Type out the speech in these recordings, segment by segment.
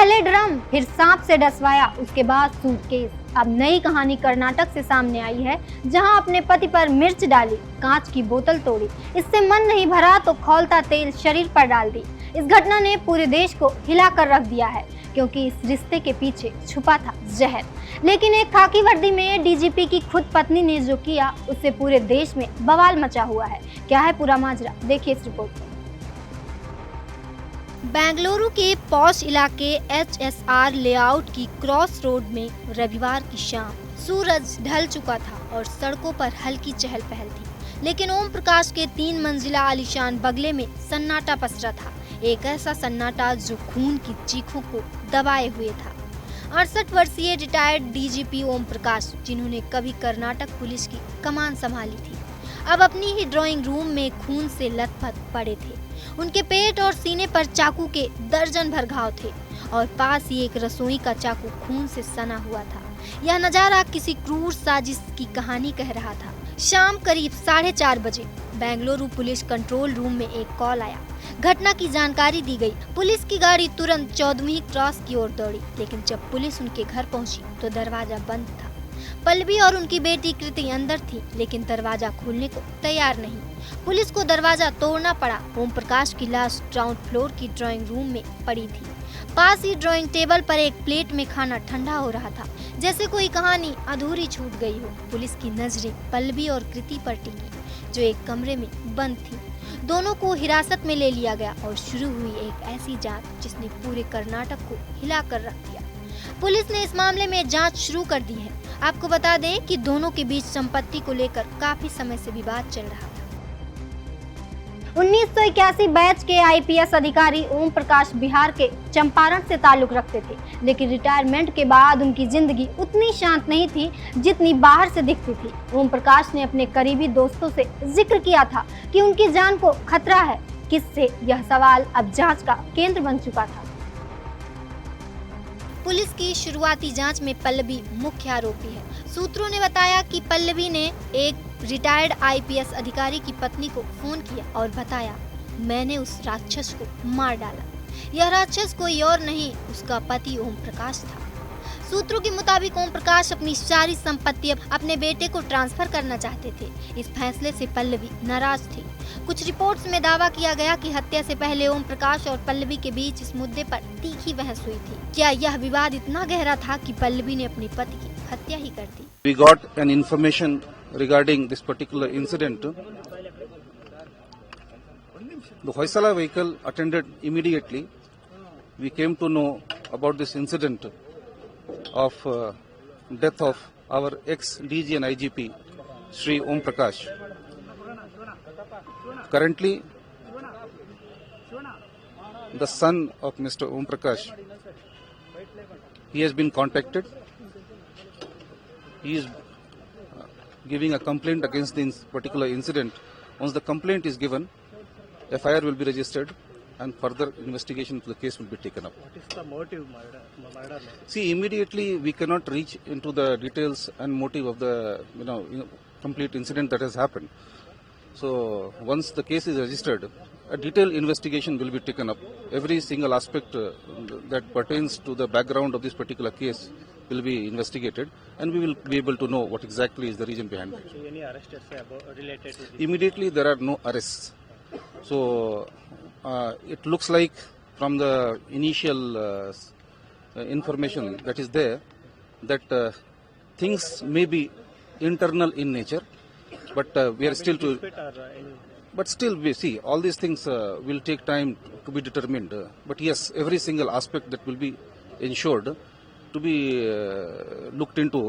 पहले ड्रम, फिर सांप से डसवाया, उसके बाद सूटकेस। अब नई कहानी कर्नाटक से सामने आई है, जहां अपने पति पर मिर्च डाली, कांच की बोतल तोड़ी, इससे मन नहीं भरा तो खौलता तेल शरीर पर डाल दी। इस घटना ने पूरे देश को हिलाकर रख दिया है, क्योंकि इस रिश्ते के पीछे छुपा था जहर। लेकिन एक खाकी वर्दी में डीजीपी की खुद पत्नी ने जो किया, उससे पूरे देश में बवाल मचा हुआ है। क्या है पूरा माजरा, देखिए इस रिपोर्ट में। बेंगलुरु के पॉश इलाके एचएसआर लेआउट की क्रॉस रोड में रविवार की शाम सूरज ढल चुका था और सड़कों पर हल्की चहल पहल थी, लेकिन ओम प्रकाश के 3 मंजिला आलीशान बंगले में सन्नाटा पसरा था। एक ऐसा सन्नाटा जो खून की चीखों को दबाए हुए था। 68 वर्षीय रिटायर्ड डीजीपी ओम प्रकाश, जिन्होंने कभी कर्नाटक पुलिस की कमान संभाली थी, अब अपनी ही ड्राइंग रूम में खून से लथपथ पड़े थे। उनके पेट और सीने पर चाकू के दर्जन भर घाव थे और पास ही एक रसोई का चाकू खून से सना हुआ था। यह नजारा किसी क्रूर साजिश की कहानी कह रहा था। शाम करीब 4:30 बजे बेंगलुरु पुलिस कंट्रोल रूम में एक कॉल आया। घटना की जानकारी दी गई। पुलिस की गाड़ी तुरंत 14वीं क्रॉस की ओर दौड़ी, लेकिन जब पुलिस उनके घर पहुंची तो दरवाजा बंद था। पल्लवी और उनकी बेटी कृति अंदर थी, लेकिन दरवाजा खोलने को तैयार नहीं। पुलिस को दरवाजा तोड़ना पड़ा। ओम प्रकाश की लाश ग्राउंड फ्लोर की ड्राइंग रूम में पड़ी थी। पास ही ड्राइंग टेबल पर एक प्लेट में खाना ठंडा हो रहा था, जैसे कोई कहानी अधूरी छूट गई हो। पुलिस की नजरें पल्लवी और कृति पर टिकी, जो एक कमरे में बंद थी। दोनों को हिरासत में ले लिया गया और शुरू हुई एक ऐसी जांच जिसने पूरे कर्नाटक को हिलाकर रख दिया। पुलिस ने इस मामले में जांच शुरू कर दी है। आपको बता दें कि दोनों के बीच संपत्ति को लेकर काफी समय से विवाद चल रहा था। 1981 बैच के आईपीएस अधिकारी ओम प्रकाश बिहार के चंपारण से ताल्लुक रखते थे, लेकिन रिटायरमेंट के बाद उनकी जिंदगी उतनी शांत नहीं थी जितनी बाहर से दिखती थी। ओम प्रकाश ने अपने करीबी दोस्तों से जिक्र किया था कि उनकी जान को खतरा है। किससे, यह सवाल अब जांच का केंद्र बन चुका था। पुलिस की शुरुआती जांच में पल्लवी मुख्य आरोपी है। सूत्रों ने बताया कि पल्लवी ने एक रिटायर्ड आईपीएस अधिकारी की पत्नी को फोन किया और बताया, मैंने उस राक्षस को मार डाला। यह राक्षस कोई और नहीं, उसका पति ओम प्रकाश था। सूत्रों के मुताबिक ओम प्रकाश अपनी सारी संपत्ति अपने बेटे को ट्रांसफर करना चाहते थे। इस फैसले से पल्लवी नाराज थी। कुछ रिपोर्ट्स में दावा किया गया कि हत्या से पहले ओम प्रकाश और पल्लवी के बीच इस मुद्दे पर तीखी बहस हुई थी। क्या यह विवाद इतना गहरा था कि पल्लवी ने अपने पति की हत्या ही कर दी? We got an information regarding this particular incident. The Hoysala vehicle attended immediately. We came to know about this incident of death of our ex-DG and IGP, Shri Om Prakash. Currently, the son of Mr. Om Prakash, he has been contacted. He is giving a complaint against this particular incident. Once the complaint is given, FIR will be registered and further investigation of the case will be taken up. What is the motive murder? See, immediately we cannot reach into the details and motive of the complete incident that has happened. So once the case is registered, a detailed investigation will be taken up. Every single aspect that pertains to the background of this particular case will be investigated, and we will be able to know what exactly is the reason behind it. So any arrested related to this? Immediately there are no arrests. So it looks like from the initial information that is there that things may be internal in nature, but we are still to. But still, we see all these things will take time to be determined. But yes, every single aspect that will be ensured to be looked into,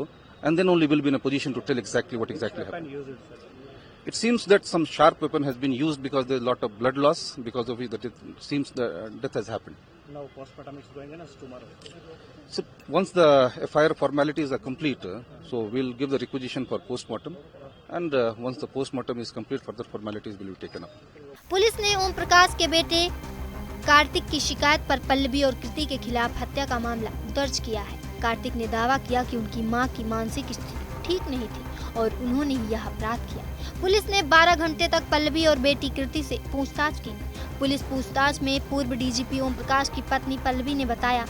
and then only will be in a position to tell exactly what exactly happened. It seems that some sharp weapon has been used because there is a lot of blood loss, because of it that it seems the death has happened. Now postmortem is going on as tomorrow. So once the FIR formalities are complete, so we'll give the requisition for postmortem, and once the postmortem is complete, further formalities will be taken up. Police ने ओम प्रकाश के बेटे कार्तिक की शिकायत पर पल्लवी और कृति के खिलाफ हत्या का मामला दर्ज किया है। कार्तिक ने दावा किया कि उनकी मां की मानसिक स्थिति ठीक नहीं थी और उन्होंने ही यह अपराध किया। पुलिस ने 12 घंटे तक पल्लवी और बेटी कृति से पूछताछ की। पुलिस पूछताछ में पूर्व डीजीपी ओम प्रकाश की पत्नी पल्लवी ने बताया,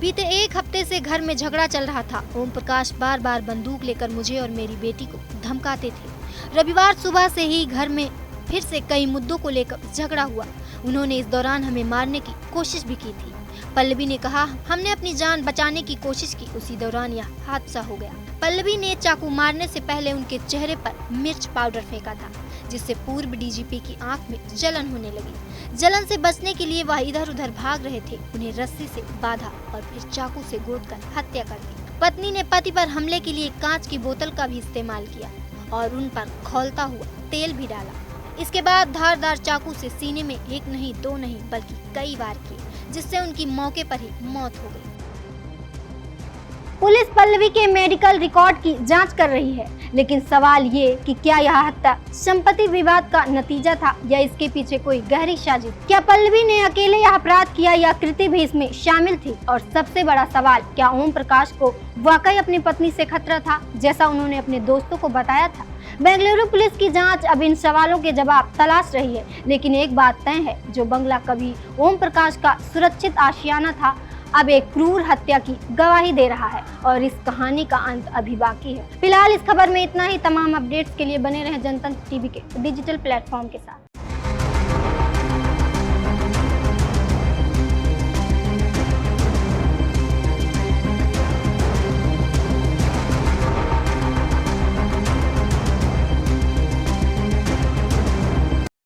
बीते एक हफ्ते से घर में झगड़ा चल रहा था। ओम प्रकाश बार बार बंदूक लेकर मुझे और मेरी बेटी को धमकाते थे। रविवार सुबह से ही घर में फिर से कई मुद्दों को लेकर झगड़ा हुआ। उन्होंने इस दौरान हमें मारने की कोशिश भी की थी। पल्लवी ने कहा, हमने अपनी जान बचाने की कोशिश की, उसी दौरान यह हादसा हो गया। पल्लवी ने चाकू मारने से पहले उनके चेहरे पर मिर्च पाउडर फेंका था, जिससे पूर्व डीजीपी की आंख में जलन होने लगी। जलन से बचने के लिए वह इधर उधर भाग रहे थे। उन्हें रस्सी से बांधा और फिर चाकू से गोदकर हत्या कर दी। पत्नी ने पति पर हमले के लिए कांच की बोतल का भी इस्तेमाल किया और उन पर खौलता हुआ तेल भी डाला। इसके बाद धारदार चाकू से सीने में एक नहीं दो नहीं बल्कि कई बार किए, जिससे उनकी मौके पर ही मौत हो गई। पुलिस पल्लवी के मेडिकल रिकॉर्ड की जांच कर रही है, लेकिन सवाल ये कि क्या यह हत्या संपत्ति विवाद का नतीजा था या इसके पीछे कोई गहरी साजिश? क्या पल्लवी ने अकेले यह अपराध किया या कृति भी इसमें शामिल थी? और सबसे बड़ा सवाल, क्या ओम प्रकाश को वाकई अपनी पत्नी से खतरा था, जैसा उन्होंने अपने दोस्तों को बताया था? बेंगलुरु पुलिस की जांच अब इन सवालों के जवाब तलाश रही है, लेकिन एक बात तय है, जो बंगला कभी ओम प्रकाश का सुरक्षित आशियाना था, अब एक क्रूर हत्या की गवाही दे रहा है और इस कहानी का अंत अभी बाकी है। फिलहाल इस खबर में इतना ही। तमाम अपडेट्स के लिए बने रहें जनतंत्र टीवी के डिजिटल प्लेटफॉर्म के साथ।